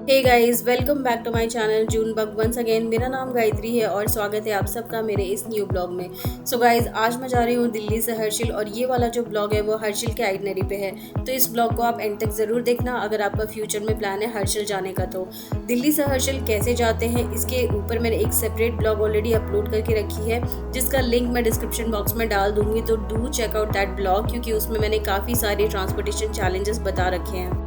Hey guys, welcome back to my channel June bug once again. मेरा नाम गायत्री है और स्वागत है आप सबका मेरे इस न्यू ब्लॉग में। सो गाइस, आज मैं जा रही हूँ दिल्ली से हर्षिल और ये वाला जो ब्लॉग है वो हर्षिल के आइटनरी पे है। तो इस ब्लॉग को आप एंड तक ज़रूर देखना अगर आपका फ्यूचर में प्लान है हर्षिल जाने का। तो दिल्ली से हर्षिल कैसे जाते हैं इसके ऊपर मैंने एक सेपरेट ब्लॉग ऑलरेडी अपलोड करके रखी है, जिसका लिंक मैं डिस्क्रिप्शन बॉक्स में डाल दूंगी। तो डू चेकआउट दैट ब्लॉग, क्योंकि उसमें मैंने काफ़ी सारे ट्रांसपोर्टेशन चैलेंजेस बता रखे हैं।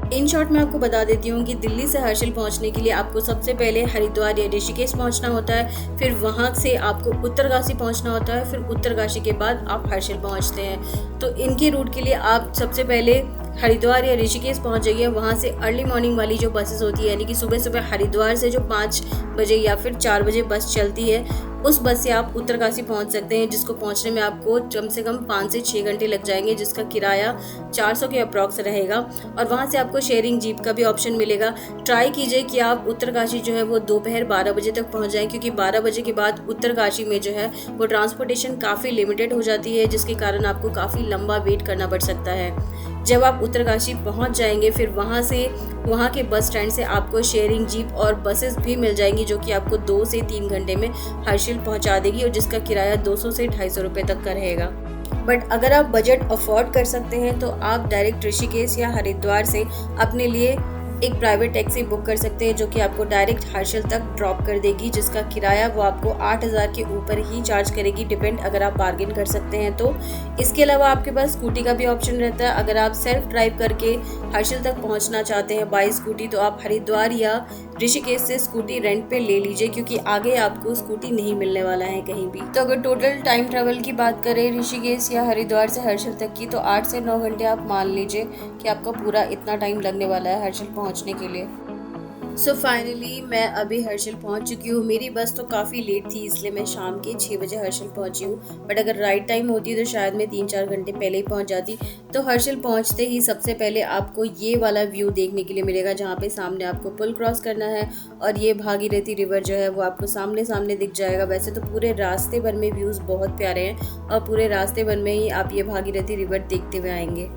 इन शॉर्ट मैं आपको बता देती हूँ कि दिल्ली से हर्षिल पहुँचने के लिए आपको सबसे पहले हरिद्वार या ऋषिकेश पहुँचना होता है, फिर वहाँ से आपको उत्तरकाशी पहुँचना होता है, फिर उत्तरकाशी के बाद आप हर्षिल पहुँचते हैं। तो इनके रूट के लिए आप सबसे पहले हरिद्वार या ऋषिकेश पहुँच जाइए। वहाँ से अर्ली मॉर्निंग वाली जो बसेस होती है, यानी कि सुबह सुबह हरिद्वार से जो 5 बजे या फिर 4 बजे बस चलती है, उस बस से आप उत्तरकाशी पहुंच सकते हैं, जिसको पहुंचने में आपको कम से कम 5 से 6 घंटे लग जाएंगे, जिसका किराया 400 के अप्रॉक्स रहेगा। और वहां से आपको शेयरिंग जीप का भी ऑप्शन मिलेगा। ट्राई कीजिए कि आप उत्तरकाशी जो है वो दोपहर 12 बजे तक पहुंच जाएं, क्योंकि 12 बजे के बाद उत्तरकाशी में जो है वो ट्रांसपोर्टेशन काफ़ी लिमिटेड हो जाती है, जिसके कारण आपको काफ़ी लंबा वेट करना पड़ सकता है। जब आप उत्तरकाशी पहुंच जाएंगे, फिर वहां के बस स्टैंड से आपको शेयरिंग जीप और बसेस भी मिल जाएंगी, जो कि आपको 2 से 3 घंटे में हर्षिल पहुंचा देगी और जिसका किराया 200 से 250 रुपये तक का रहेगा। बट अगर आप बजट अफोर्ड कर सकते हैं तो आप डायरेक्ट ऋषिकेश या हरिद्वार से अपने लिए एक प्राइवेट टैक्सी बुक कर सकते हैं, जो कि आपको डायरेक्ट हर्षिल तक ड्रॉप कर देगी, जिसका किराया वो आपको 8,000 के ऊपर ही चार्ज करेगी, डिपेंड अगर आप बार्गेन कर सकते हैं तो। इसके अलावा आपके पास स्कूटी का भी ऑप्शन रहता है। अगर आप सेल्फ ड्राइव करके हर्षिल तक पहुंचना चाहते हैं बाई स्कूटी, तो आप हरिद्वार या ऋषिकेश से स्कूटी रेंट पे ले लीजिए, क्योंकि आगे आपको स्कूटी नहीं मिलने वाला है कहीं भी। तो अगर टोटल टाइम ट्रेवल की बात करें ऋषिकेश या हरिद्वार से हर्षिल तक की, तो 8 से 9 घंटे आप मान लीजिए कि आपका पूरा इतना टाइम लगने वाला है हर्षिल पहुंचने के लिए। सो फाइनली मैं अभी हर्षिल पहुंच चुकी हूँ। मेरी बस तो काफ़ी लेट थी, इसलिए मैं शाम के 6 बजे हर्षिल पहुंची हूँ। बट अगर राइट टाइम होती तो शायद मैं 3-4 घंटे पहले ही पहुंच जाती। तो हर्षिल पहुंचते ही सबसे पहले आपको ये वाला व्यू देखने के लिए मिलेगा, जहाँ पे सामने आपको पुल क्रॉस करना है और ये भागीरथी रिवर जो है वो आपको सामने सामने दिख जाएगा। वैसे तो पूरे रास्ते भर में व्यूज़ बहुत प्यारे हैं और पूरे रास्ते भर में ही आप ये भागीरथी रिवर देखते हुए आएंगे।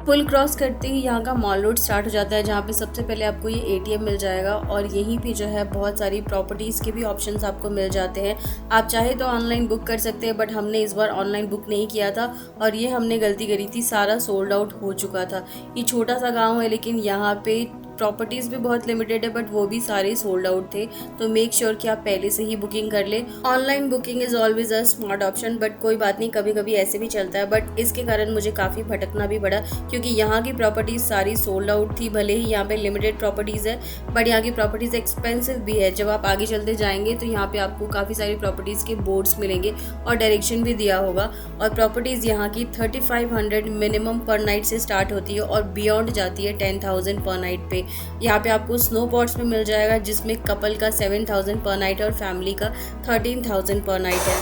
पुल क्रॉस करते ही यहाँ का मॉल रोड स्टार्ट हो जाता है, जहाँ पे सबसे पहले आपको ये एटीएम मिल जाएगा और यहीं पे जो है बहुत सारी प्रॉपर्टीज़ के भी ऑप्शंस आपको मिल जाते हैं। आप चाहे तो ऑनलाइन बुक कर सकते हैं, बट हमने इस बार ऑनलाइन बुक नहीं किया था और ये हमने गलती करी थी, सारा सोल्ड आउट हो चुका था। ये छोटा सा गाँव है, लेकिन यहाँ पे प्रॉपर्टीज़ भी बहुत लिमिटेड है, बट वो भी सारे सोल्ड आउट थे। तो मेक श्योर कि आप पहले से ही बुकिंग कर ले। Online booking is always a smart option, but कोई बात नहीं, कभी कभी ऐसे भी चलता है। बट इसके कारण मुझे काफ़ी भटकना भी पड़ा, क्योंकि यहाँ की प्रॉपर्टीज़ सारी सोल्ड आउट थी। भले ही यहाँ पे लिमिटेड प्रॉपर्टीज़ है, बट यहाँ की प्रॉपर्टीज़ एक्सपेंसिव भी है। जब आप आगे चलते जाएंगे तो यहाँ पे आपको काफ़ी सारी प्रॉपर्टीज़ के बोर्ड्स मिलेंगे और डायरेक्शन भी दिया होगा। और प्रॉपर्टीज़ यहाँ की 3500 मिनिमम पर नाइट से स्टार्ट होती है और बियॉन्ड जाती है 10,000 पर नाइट पे। यहाँ पे आपको स्नो पॉट्स में मिल जाएगा, जिसमें कपल का 7,000 पर नाइट और फैमिली का 13,000 पर नाइट है।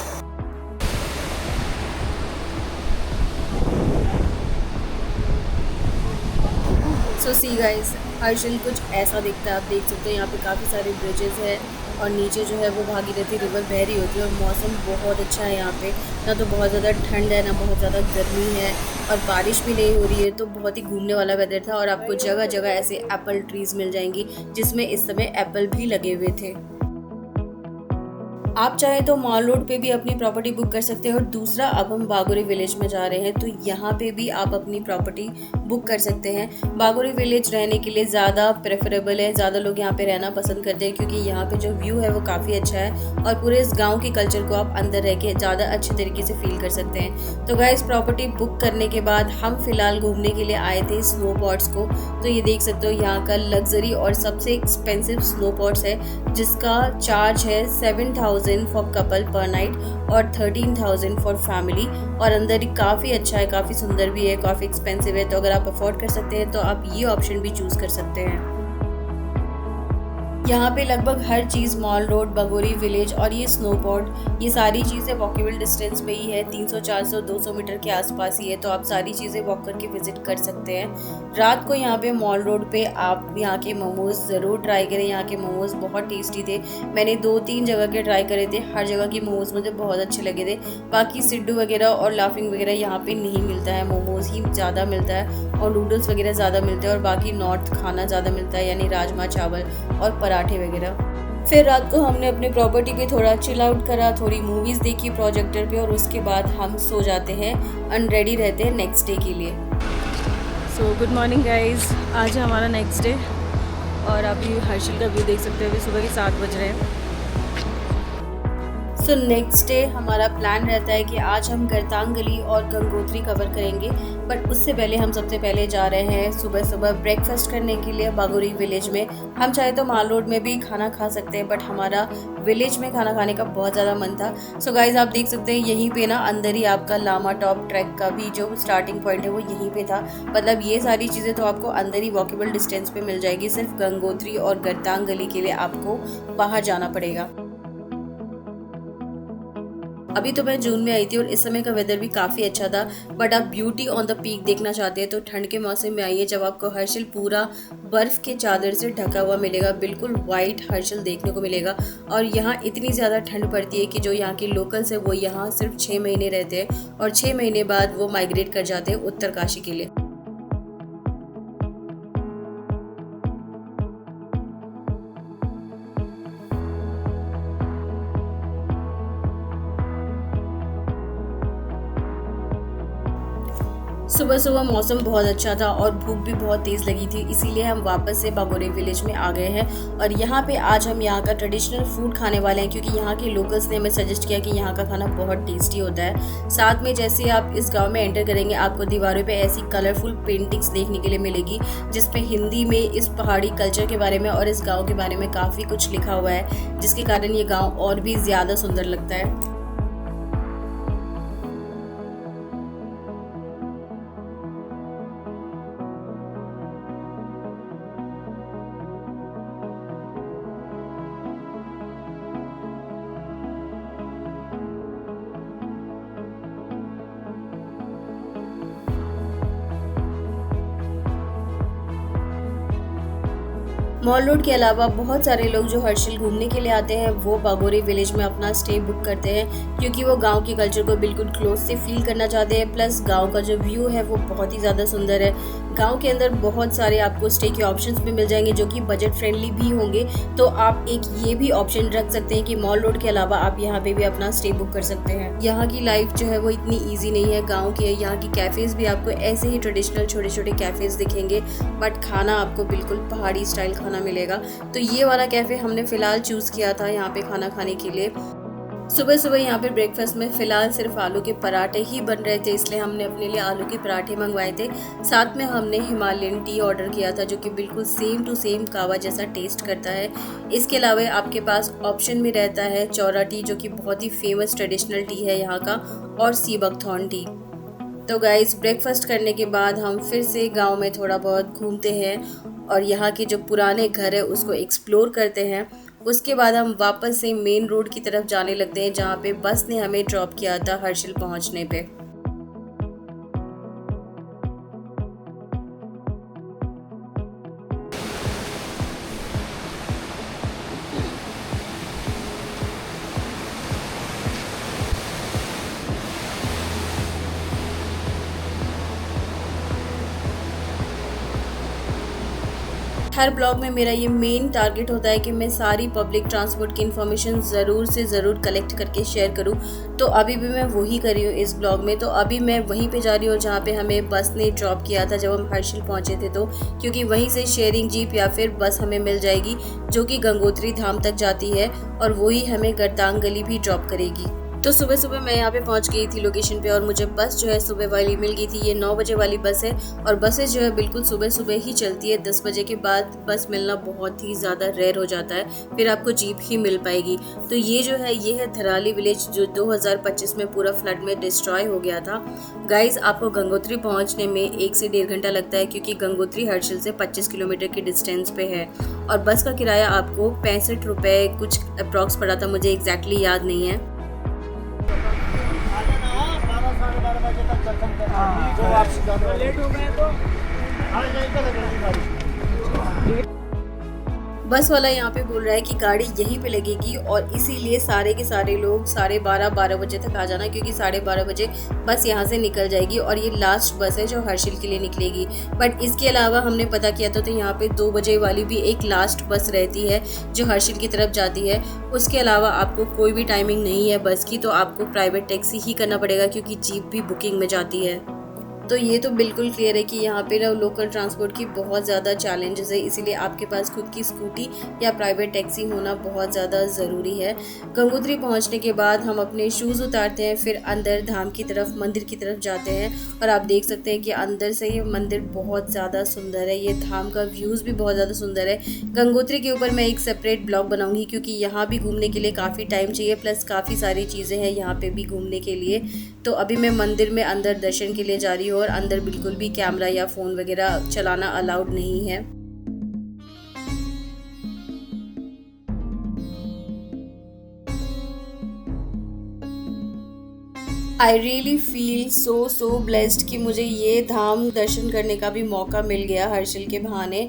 सो सी गाइस, हर्षिल कुछ ऐसा दिखता है, आप देख सकते हैं। यहाँ पे काफ़ी सारे ब्रिजेस है और नीचे जो है वो भागीरथी रिवर बह रही होती है और मौसम बहुत अच्छा है यहाँ पे। ना तो बहुत ज़्यादा ठंड है, ना बहुत ज़्यादा गर्मी है और बारिश भी नहीं हो रही है। तो बहुत ही घूमने वाला वेदर था और आपको जगह जगह ऐसे एप्पल ट्रीज़ मिल जाएंगी, जिसमें इस समय एप्पल भी लगे हुए थे। आप चाहे तो मॉल रोड पे भी अपनी प्रॉपर्टी बुक कर सकते हैं। और दूसरा, अब हम बागोरी विलेज में जा रहे हैं, तो यहाँ पे भी आप अपनी प्रॉपर्टी बुक कर सकते हैं। बागोरी विलेज रहने के लिए ज़्यादा प्रेफरेबल है, ज़्यादा लोग यहाँ पे रहना पसंद करते हैं, क्योंकि यहाँ पे जो व्यू है वो काफ़ी अच्छा है और पूरे इस गाँव के कल्चर को आप अंदर रह के ज़्यादा अच्छे तरीके से फील कर सकते हैं। तो गाइस, प्रॉपर्टी बुक करने के बाद हम फिलहाल घूमने के लिए आए थे स्नो पॉट्स को। तो ये देख सकते हो, यहाँ का लग्जरी और सबसे एक्सपेंसिव स्नो पॉट्स है, जिसका चार्ज है 7,000 फॉर कपल पर नाइट और 13,000 फॉर फैमिली। और अंदर ही काफ़ी अच्छा है, काफ़ी सुंदर भी है, काफ़ी एक्सपेंसिव है। तो अगर आप अफोर्ड कर सकते हैं तो आप ये ऑप्शन भी चूज़ कर सकते हैं। यहाँ पे लगभग हर चीज़ मॉल रोड, बगोरी विलेज और ये स्नोबोर्ड, ये सारी चीज़ें वॉकेबल डिस्टेंस पे ही है, 300, 400, 200 मीटर के आसपास ही है, तो आप सारी चीज़ें वॉक करके विजिट कर सकते हैं। रात को यहाँ पे मॉल रोड पे आप यहाँ के मोमोज़ ज़रूर ट्राई करें। यहाँ के मोमोज़ बहुत टेस्टी थे। मैंने 2-3 जगह के ट्राई करे थे, हर जगह के मोमोज़ मुझे बहुत अच्छे लगे थे। बाकी सिड्डू वगैरह और लाफिंग वगैरह यहाँ पे नहीं मिलता है, मोमोज़ ही ज़्यादा मिलता है और नूडल्स वगैरह ज़्यादा मिलते हैं और बाकी नॉर्थ खाना ज़्यादा मिलता है, यानी राजमा चावल और पराठे वगैरह। फिर रात को हमने अपनी प्रॉपर्टी पे थोड़ा चिल आउट करा, थोड़ी मूवीज़ देखी प्रोजेक्टर पे और उसके बाद हम सो जाते हैं एंड रेडी रहते हैं नेक्स्ट डे के लिए। सो गुड मॉर्निंग गाइज़, आज है हमारा नेक्स्ट डे और अभी हर्षिल का व्यू देख सकते हैं। अभी सुबह के 7 बज रहे हैं। सो नेक्स्ट डे हमारा प्लान रहता है कि आज हम गरतांग गली और गंगोत्री कवर करेंगे, बट उससे पहले हम सबसे पहले जा रहे हैं सुबह सुबह ब्रेकफास्ट करने के लिए बागोरी विलेज में। हम चाहे तो माल रोड में भी खाना खा सकते हैं, बट हमारा विलेज में खाना खाने का बहुत ज़्यादा मन था। सो गाइज आप देख सकते हैं यहीं पे ना अंदर ही आपका लामा टॉप ट्रैक का भी जो स्टार्टिंग पॉइंट है वो यहीं पे था। मतलब ये सारी चीज़ें तो आपको अंदर ही वॉकेबल डिस्टेंस पे मिल जाएगी, सिर्फ गंगोत्री और गरतांग गली के लिए आपको बाहर जाना पड़ेगा। अभी तो मैं जून में आई थी और इस समय का वेदर भी काफ़ी अच्छा था, बट आप ब्यूटी ऑन द पीक देखना चाहते हैं तो ठंड के मौसम में आइए, जब आपको हर्षिल पूरा बर्फ़ के चादर से ढका हुआ मिलेगा, बिल्कुल वाइट हर्षिल देखने को मिलेगा। और यहाँ इतनी ज़्यादा ठंड पड़ती है कि जो यहाँ के लोकल्स है वो यहाँ सिर्फ 6 महीने रहते हैं और 6 महीने बाद वो माइग्रेट कर जाते हैं उत्तरकाशी के लिए। सुबह सुबह मौसम बहुत अच्छा था और भूख भी बहुत तेज़ लगी थी, इसीलिए हम वापस से बागोरी विलेज में आ गए हैं और यहाँ पे आज हम यहाँ का ट्रेडिशनल फूड खाने वाले हैं, क्योंकि यहाँ के लोकल्स ने हमें सजेस्ट किया कि यहाँ का खाना बहुत टेस्टी होता है। साथ में जैसे आप इस गांव में एंटर करेंगे आपको दीवारों पे ऐसी कलरफुल पेंटिंग्स देखने के लिए मिलेगी, जिसमें हिंदी में इस पहाड़ी कल्चर के बारे में और इस गाँव के बारे में काफ़ी कुछ लिखा हुआ है, जिसके कारण ये गाँव और भी ज़्यादा सुंदर लगता है। मॉल रोड के अलावा बहुत सारे लोग जो हर्षिल घूमने के लिए आते हैं वो बागोरी विलेज में अपना स्टे बुक करते हैं, क्योंकि वो गांव के कल्चर को बिल्कुल क्लोज से फील करना चाहते हैं। प्लस गांव का जो व्यू है वो बहुत ही ज़्यादा सुंदर है। गांव के अंदर बहुत सारे आपको स्टे के ऑप्शंस भी मिल जाएंगे जो कि बजट फ्रेंडली भी होंगे, तो आप एक ये भी ऑप्शन रख सकते हैं कि मॉल रोड के अलावा आप यहाँ पे भी अपना स्टे बुक कर सकते हैं। यहाँ की लाइफ जो है वो इतनी ईजी नहीं है गाँव के। यहाँ की कैफ़ेज़ भी आपको ऐसे ही ट्रेडिशनल छोटे छोटे कैफ़ेज़ दिखेंगे, बट खाना आपको बिल्कुल पहाड़ी स्टाइल खाना मिलेगा। तो ये वाला कैफ़े हमने फ़िलहाल चूज़ किया था यहाँ पे खाना खाने के लिए। सुबह सुबह यहाँ पे ब्रेकफास्ट में फ़िलहाल सिर्फ आलू के पराठे ही बन रहे थे, इसलिए हमने अपने लिए आलू के पराठे मंगवाए थे। साथ में हमने हिमालयन टी ऑर्डर किया था जो कि बिल्कुल सेम टू सेम कावा जैसा टेस्ट करता है। इसके अलावा आपके पास ऑप्शन में रहता है चौरा टी, जो कि बहुत ही फेमस ट्रेडिशनल टी है यहाँ का, और सी बकथॉर्न टी। तो गाइस ब्रेकफास्ट करने के बाद हम फिर से गांव में थोड़ा बहुत घूमते हैं और यहाँ के जो पुराने घर है उसको एक्सप्लोर करते हैं। उसके बाद हम वापस से मेन रोड की तरफ जाने लगते हैं, जहाँ पे बस ने हमें ड्रॉप किया था हर्षिल पहुँचने पे। हर ब्लॉग में मेरा ये मेन टारगेट होता है कि मैं सारी पब्लिक ट्रांसपोर्ट की इन्फॉर्मेशन ज़रूर से ज़रूर कलेक्ट करके शेयर करूं, तो अभी भी मैं वही कर रही हूँ इस ब्लॉग में। तो अभी मैं वहीं पे जा रही हूँ जहाँ पे हमें बस ने ड्रॉप किया था जब हम हर्षिल पहुँचे थे, तो क्योंकि वहीं से शेयरिंग जीप या फिर बस हमें मिल जाएगी जो कि गंगोत्री धाम तक जाती है और वही हमें गरतांग गली भी ड्रॉप करेगी। तो सुबह सुबह मैं यहाँ पे पहुँच गई थी लोकेशन पे और मुझे बस जो है सुबह वाली मिल गई थी। ये 9 बजे वाली बस है और बसेस जो है बिल्कुल सुबह सुबह ही चलती है। 10 बजे के बाद बस मिलना बहुत ही ज़्यादा रेयर हो जाता है, फिर आपको जीप ही मिल पाएगी। तो ये जो है ये है धराली विलेज जो 2025 में पूरा फ्लड में डिस्ट्रॉय हो गया था। गाइज आपको गंगोत्री पहुँचने में 1 से 1.5 घंटा लगता है क्योंकि गंगोत्री हर्षिल से 25 किलोमीटर की डिस्टेंस पे है और बस का किराया आपको 65 रुपये कुछ अप्रॉक्स पड़ा था, मुझे एग्जैक्टली याद नहीं है। लेट हो गए तो बस वाला यहाँ पे बोल रहा है कि गाड़ी यहीं पे लगेगी और इसीलिए सारे के सारे लोग 12:30 बजे तक आ जाना क्योंकि 12:30 बजे बस यहाँ से निकल जाएगी और ये लास्ट बस है जो हर्षिल के लिए निकलेगी। बट इसके अलावा हमने पता किया तो यहाँ पे 2 बजे वाली भी एक लास्ट बस रहती है जो हर्षिल की तरफ जाती है। उसके अलावा आपको कोई भी टाइमिंग नहीं है बस की, तो आपको प्राइवेट टैक्सी ही करना पड़ेगा क्योंकि जीप भी बुकिंग में जाती है। तो ये तो बिल्कुल क्लियर है कि यहाँ पे ना लोकल ट्रांसपोर्ट की बहुत ज़्यादा चैलेंजेस है, इसीलिए आपके पास खुद की स्कूटी या प्राइवेट टैक्सी होना बहुत ज़्यादा ज़रूरी है। गंगोत्री पहुँचने के बाद हम अपने शूज़ उतारते हैं, फिर अंदर धाम की तरफ मंदिर की तरफ जाते हैं और आप देख सकते हैं कि अंदर से ये मंदिर बहुत ज़्यादा सुंदर है। ये धाम का व्यूज़ भी बहुत ज़्यादा सुंदर है। गंगोत्री के ऊपर मैं एक सेपरेट ब्लॉग बनाऊँगी क्योंकि यहाँ भी घूमने के लिए काफ़ी टाइम चाहिए, प्लस काफ़ी सारी चीज़ें हैं यहाँ पर भी घूमने के लिए। तो अभी मैं मंदिर में अंदर दर्शन के लिए जा रही हूँ और अंदर बिल्कुल भी कैमरा या फ़ोन वगैरह चलाना अलाउड नहीं है। I really feel so blessed कि मुझे ये धाम दर्शन करने का भी मौका मिल गया हर्षिल के बहाने।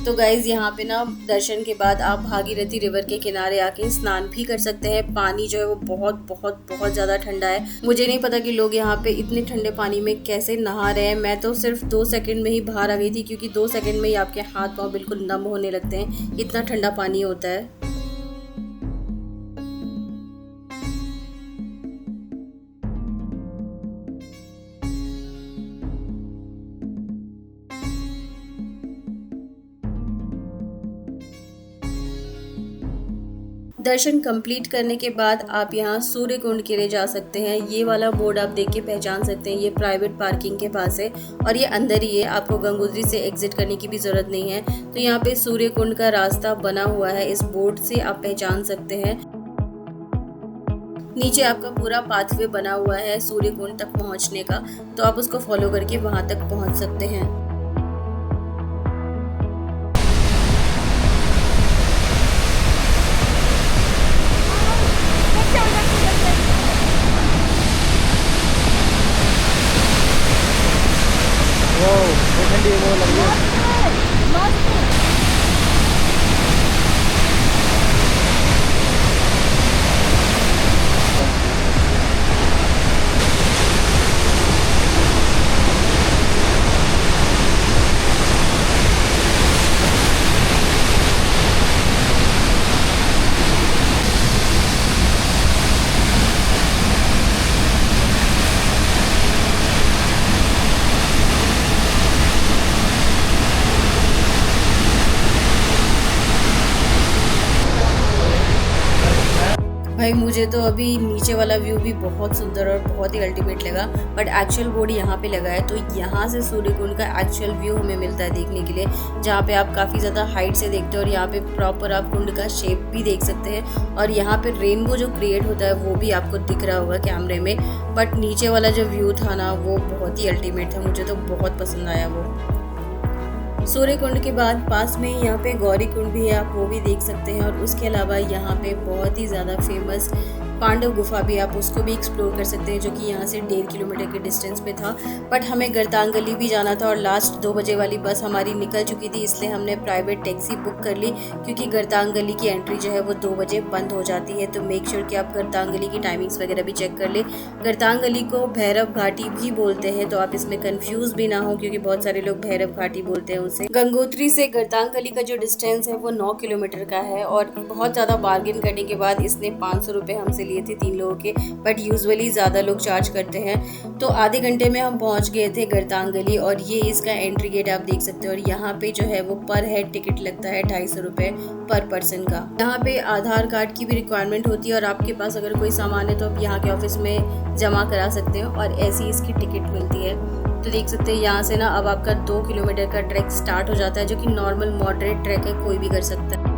तो गाइज़ यहाँ पे ना दर्शन के बाद आप भागीरथी रिवर के किनारे आके स्नान भी कर सकते हैं। पानी जो है वो बहुत बहुत बहुत ज़्यादा ठंडा है। मुझे नहीं पता कि लोग यहाँ पे इतने ठंडे पानी में कैसे नहा रहे हैं। मैं तो सिर्फ 2 सेकंड में ही बाहर आ गई थी क्योंकि 2 सेकंड में ही आपके हाथ पाँव बिल्कुल नम होने लगते हैं, इतना ठंडा पानी होता है। दर्शन कंप्लीट करने के बाद आप यहाँ सूर्य कुंड के लिए जा सकते हैं। ये वाला बोर्ड आप देख के पहचान सकते हैं, ये प्राइवेट पार्किंग के पास है और ये अंदर ही है, आपको गंगोत्री से एग्जिट करने की भी ज़रूरत नहीं है। तो यहाँ पे सूर्य कुंड का रास्ता बना हुआ है, इस बोर्ड से आप पहचान सकते हैं। नीचे आपका पूरा पाथवे बना हुआ है सूर्य कुंड तक पहुँचने का, तो आप उसको फॉलो करके वहाँ तक पहुँच सकते हैं। ठंडी वो लग रही है। भाई मुझे तो अभी नीचे वाला व्यू भी बहुत सुंदर और बहुत ही अल्टीमेट लगा, बट एक्चुअल बोर्ड यहाँ पे लगा है तो यहाँ से सूर्य कुंड का एक्चुअल व्यू हमें मिलता है देखने के लिए, जहाँ पे आप काफ़ी ज़्यादा हाइट से देखते हो और यहाँ पे प्रॉपर आप कुंड का शेप भी देख सकते हैं और यहाँ पे रेनबो जो क्रिएट होता है वो भी आपको दिख रहा होगा कैमरे में। बट नीचे वाला जो व्यू था ना वो बहुत ही अल्टीमेट था, मुझे तो बहुत पसंद आया वो। सूर्य कुंड के बाद पास में यहाँ पे गौरी कुंड भी है, आप वो भी देख सकते हैं और उसके अलावा यहाँ पे बहुत ही ज़्यादा फेमस पांडव गुफा भी, आप उसको भी एक्सप्लोर कर सकते हैं जो कि यहाँ से 1.5 किलोमीटर के डिस्टेंस पे था। बट हमें गर्तांग गली भी जाना था और लास्ट 2 बजे वाली बस हमारी निकल चुकी थी, इसलिए हमने प्राइवेट टैक्सी बुक कर ली क्योंकि गर्तांग गली की एंट्री जो है वो 2 बजे बंद हो जाती है। तो मेक श्योर कि आप गर्तांग गली की टाइमिंग्स वगैरह भी चेक कर ले। गर्तांग गली को भैरव घाटी भी बोलते हैं, तो आप इसमें कन्फ्यूज़ भी ना हो क्योंकि बहुत सारे लोग भैरव घाटी बोलते हैं उसे। गंगोत्री से गर्तांग गली का जो डिस्टेंस है वो 9 किलोमीटर का है और बहुत ज़्यादा बार्गेन करने के बाद इसने 500 रुपये हमसे लिए थे 3 लोगों के, बट यूजुअली ज़्यादा लोग चार्ज करते हैं। तो आधे घंटे में हम पहुंच गए थे गर्तांग गली, और ये इसका एंट्री गेट आप देख सकते हो। और यहाँ पे जो है वो पर हेड टिकट लगता है 250 रुपये पर पर्सन का। यहाँ पे आधार कार्ड की भी रिक्वायरमेंट होती है, और आपके पास अगर कोई सामान है तो आप यहाँ के ऑफिस में जमा करा सकते हो, और ऐसी इसकी टिकट मिलती है। तो देख सकते हैं यहाँ से ना अब आपका 2 किलोमीटर का ट्रैक स्टार्ट हो जाता है, जो कि नॉर्मल मॉडरेट ट्रैक है, कोई भी कर सकता है।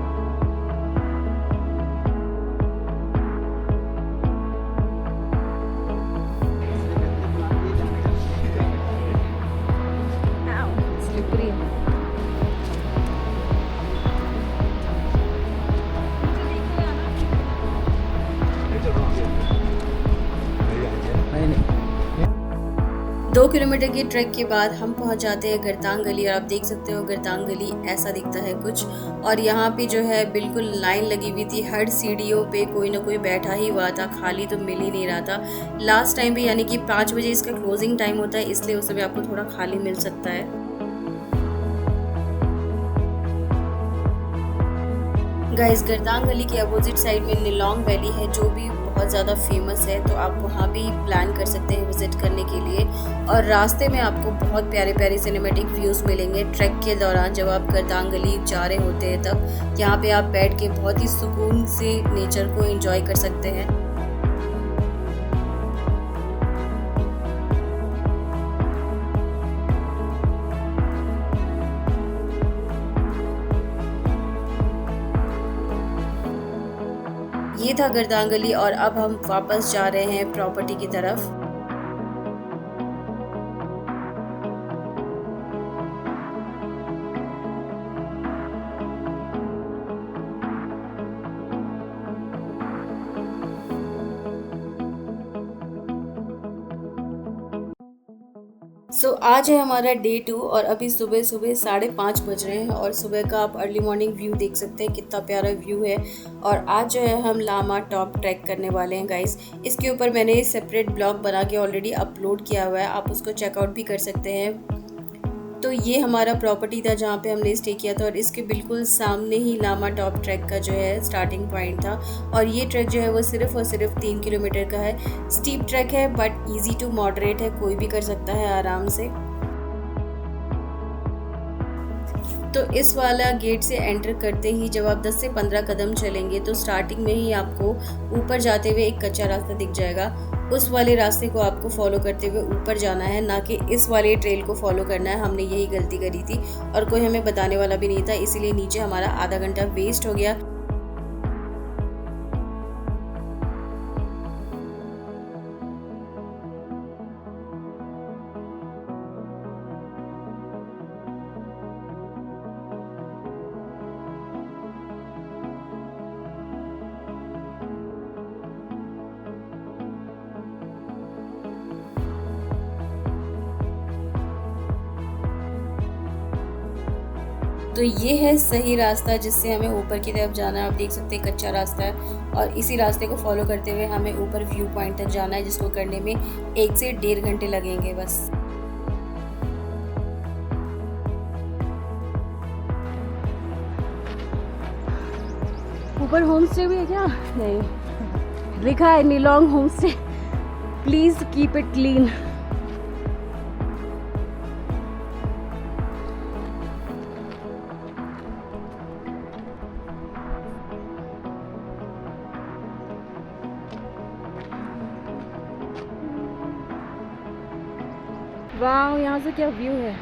नहीं नहीं 2 किलोमीटर के ट्रैक के बाद हम पहुंच जाते हैं गर्तांग गली, और आप देख सकते हो गर्तांग गली ऐसा दिखता है कुछ। और यहाँ पे जो है बिल्कुल लाइन लगी हुई थी, हर सीढ़ियों पे कोई ना कोई बैठा ही हुआ था, खाली तो मिल ही नहीं रहा था। लास्ट टाइम भी यानी कि 5 बजे इसका क्लोजिंग टाइम होता है, इसलिए उस समय आपको थोड़ा खाली मिल सकता है। गाइस गर्तांग गली के अपोजिट साइड में निलोंग वैली है, जो भी बहुत ज़्यादा फेमस है, तो आप वहाँ भी प्लान कर सकते हैं विजिट करने के लिए। और रास्ते में आपको बहुत प्यारे प्यारे सिनेमैटिक व्यूज़ मिलेंगे ट्रैक के दौरान। जब आप गर्तांग गली जा रहे होते हैं तब यहाँ पे आप बैठ के बहुत ही सुकून से नेचर को एंजॉय कर सकते हैं। ये था गर्तांग गली, और अब हम वापस जा रहे हैं प्रॉपर्टी की तरफ। आज है हमारा डे 2, और अभी सुबह 5:30 बज रहे हैं, और सुबह का आप अर्ली मॉर्निंग व्यू देख सकते हैं, कितना प्यारा व्यू है। और आज जो है हम लामा टॉप ट्रैक करने वाले हैं गाइस। इसके ऊपर मैंने सेपरेट ब्लॉग बना के ऑलरेडी अपलोड किया हुआ है, आप उसको चेकआउट भी कर सकते हैं। तो ये हमारा प्रॉपर्टी था जहाँ पे हमने स्टे किया था, और इसके बिल्कुल सामने ही लामा टॉप ट्रैक का जो है स्टार्टिंग पॉइंट था। और ये ट्रैक जो है वो सिर्फ और सिर्फ 3 किलोमीटर का है। स्टीप ट्रैक है बट इजी टू मॉडरेट है, कोई भी कर सकता है आराम से। तो इस वाला गेट से एंटर करते ही जब आप 10 से 15 कदम चलेंगे तो स्टार्टिंग में ही आपको ऊपर जाते हुए एक कच्चा रास्ता दिख जाएगा। उस वाले रास्ते को आपको फॉलो करते हुए ऊपर जाना है, ना कि इस वाले ट्रेल को फॉलो करना है। हमने यही गलती करी थी, और कोई हमें बताने वाला भी नहीं था, इसीलिए नीचे हमारा आधा घंटा वेस्ट हो गया। तो ये है सही रास्ता जिससे हमें ऊपर की तरफ जाना है। आप देख सकते हैं कच्चा रास्ता है, और इसी रास्ते को फॉलो करते हुए हमें ऊपर व्यू पॉइंट तक जाना है, जिसको करने में 1 से 1.5 घंटे लगेंगे बस। ऊपर होम स्टे भी है क्या? नहीं, लिखा है Nelong home stay, please keep it clean. वाह, यहाँ से क्या व्यू है।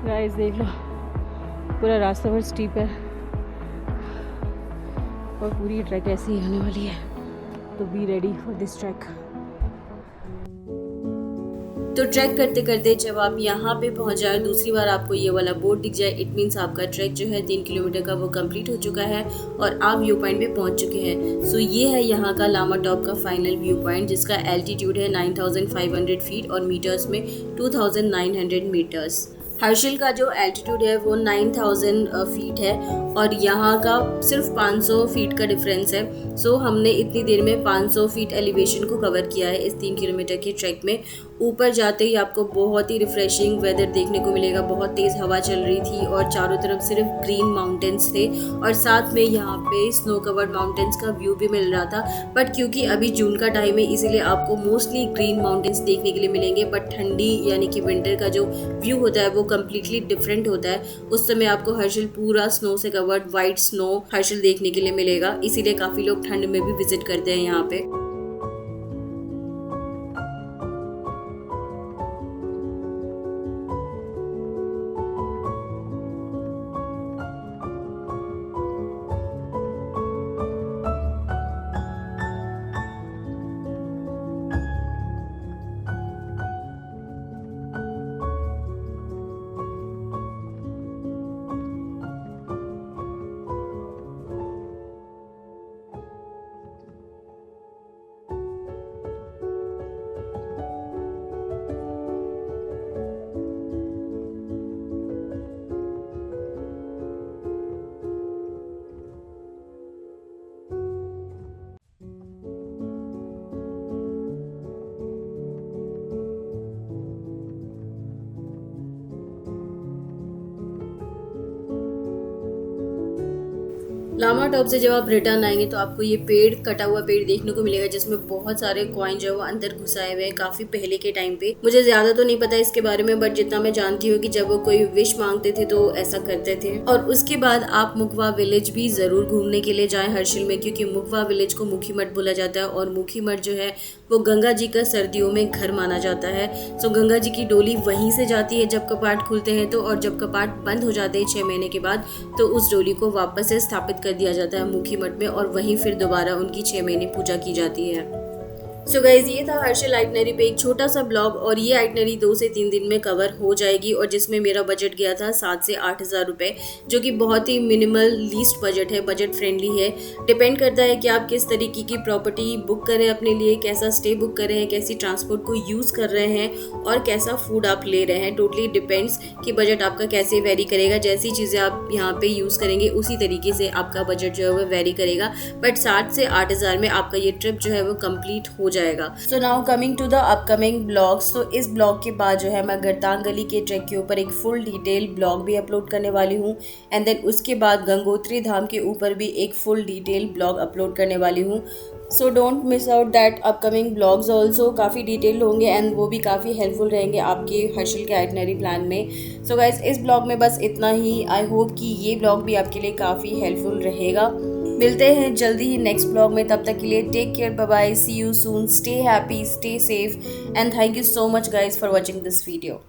गाइस देख लो, पूरा रास्ता भर स्टीप है। और पूरी ट्रैक ऐसी ही होने वाली है, तो be ready for this track. तो ट्रैक करते करते जब आप यहाँ पे पहुँच जाए, दूसरी बार आपको ये वाला बोर्ड दिख जाए, इट मीन्स आपका ट्रैक जो है 3 किलोमीटर का वो कंप्लीट हो चुका है और आप व्यू पॉइंट पे पहुँच चुके हैं। सो ये है यहाँ का लामा टॉप का फाइनल व्यू पॉइंट, जिसका एल्टीट्यूड है 9500 फीट और मीटर्स में 2900 मीटर्स। हर्षिल का जो एल्टीट्यूड है वो 9000 फीट है और यहाँ का सिर्फ 500 फीट का डिफरेंस है। सो हमने इतनी देर में 500 फीट एलिवेशन को कवर किया है इस 3 किलोमीटर के ट्रैक में। ऊपर जाते ही आपको बहुत ही रिफ्रेशिंग वेदर देखने को मिलेगा। बहुत तेज़ हवा चल रही थी और चारों तरफ सिर्फ ग्रीन माउंटेन्स थे और साथ में यहाँ पे स्नो कवर्ड माउंटेन्स का व्यू भी मिल रहा था। बट क्योंकि अभी जून का टाइम है, इसीलिए आपको मोस्टली ग्रीन माउंटेन्स देखने के लिए मिलेंगे। बट ठंडी यानी कि विंटर का जो व्यू होता है वो कम्प्लीटली डिफरेंट होता है। उस समय आपको हर्षिल पूरा स्नो से कवर्ड वाइट स्नो हर्षिल देखने के लिए मिलेगा, इसीलिए काफ़ी लोग ठंड में भी विजिट करते हैं यहाँ पे। लामा टॉप से जब आप रिटर्न आएंगे तो आपको ये पेड़, कटा हुआ पेड़ देखने को मिलेगा, जिसमें बहुत सारे कॉइन जो है वो अंदर घुसाए हुए हैं काफी पहले के टाइम पे। मुझे ज्यादा तो नहीं पता इसके बारे में, बट जितना मैं जानती हूँ कि जब वो कोई विश मांगते थे तो ऐसा करते थे। और उसके बाद आप मुखवा विलेज भी जरूर घूमने के लिए जाएं हर्षिल में, क्योंकि मुखवा विलेज को मुखी मठ बोला जाता है और मुखी मठ जो है वो गंगा जी का सर्दियों में घर माना जाता है। सो गंगा जी की डोली वहीं से जाती है जब कपाट खुलते हैं तो, और जब कपाट बंद हो जाते हैं 6 महीने के बाद तो उस डोली को वापस से स्थापित कर दिया जाता है मुखी मठ में और वहीं फिर दोबारा उनकी 6 महीने पूजा की जाती है। सो गाइज, ये था हर्षिल आइटनरी पे एक छोटा सा ब्लॉग और ये आइटनरी 2 से 3 दिन में कवर हो जाएगी और जिसमें मेरा बजट गया था 7 से 8 हज़ार रुपये, जो कि बहुत ही मिनिमल लीस्ट बजट है, बजट फ्रेंडली है। डिपेंड करता है कि आप किस तरीके की प्रॉपर्टी बुक कर रहे हैं अपने लिए, कैसा स्टे बुक कर रहे हैं, कैसी ट्रांसपोर्ट को यूज़ कर रहे हैं और कैसा फूड आप ले रहे हैं। टोटली डिपेंड्स कि बजट आपका कैसे वेरी करेगा। जैसी चीज़ें आप यहाँ पे यूज़ करेंगे उसी तरीके से आपका बजट जो है वो वेरी करेगा। बट 7 से 8 हज़ार में आपका ये ट्रिप जो है वो कंप्लीट हो जाएगा। So now coming to the upcoming blogs. तो इस ब्लॉग के बाद जो है मैं गरतांग गली के ट्रैक के ऊपर एक फुल डिटेल ब्लॉग भी अपलोड करने वाली हूँ एंड देन उसके बाद गंगोत्री धाम के ऊपर भी एक फुल डिटेल ब्लॉग अपलोड करने वाली हूँ। So don't miss out that upcoming blogs also, काफ़ी डिटेल होंगे एंड वो भी काफ़ी हेल्पफुल रहेंगे आपके हर्षिल के आइटनरी प्लान में। सो गाइज, इस ब्लॉग में बस इतना ही। आई होप कि ये ब्लॉग भी आपके लिए काफ़ी हेल्पफुल रहेगा। मिलते हैं जल्दी ही नेक्स्ट ब्लॉग में, तब तक के लिए take care, bye bye, see you soon, stay happy, stay safe and thank you so much guys for watching this video.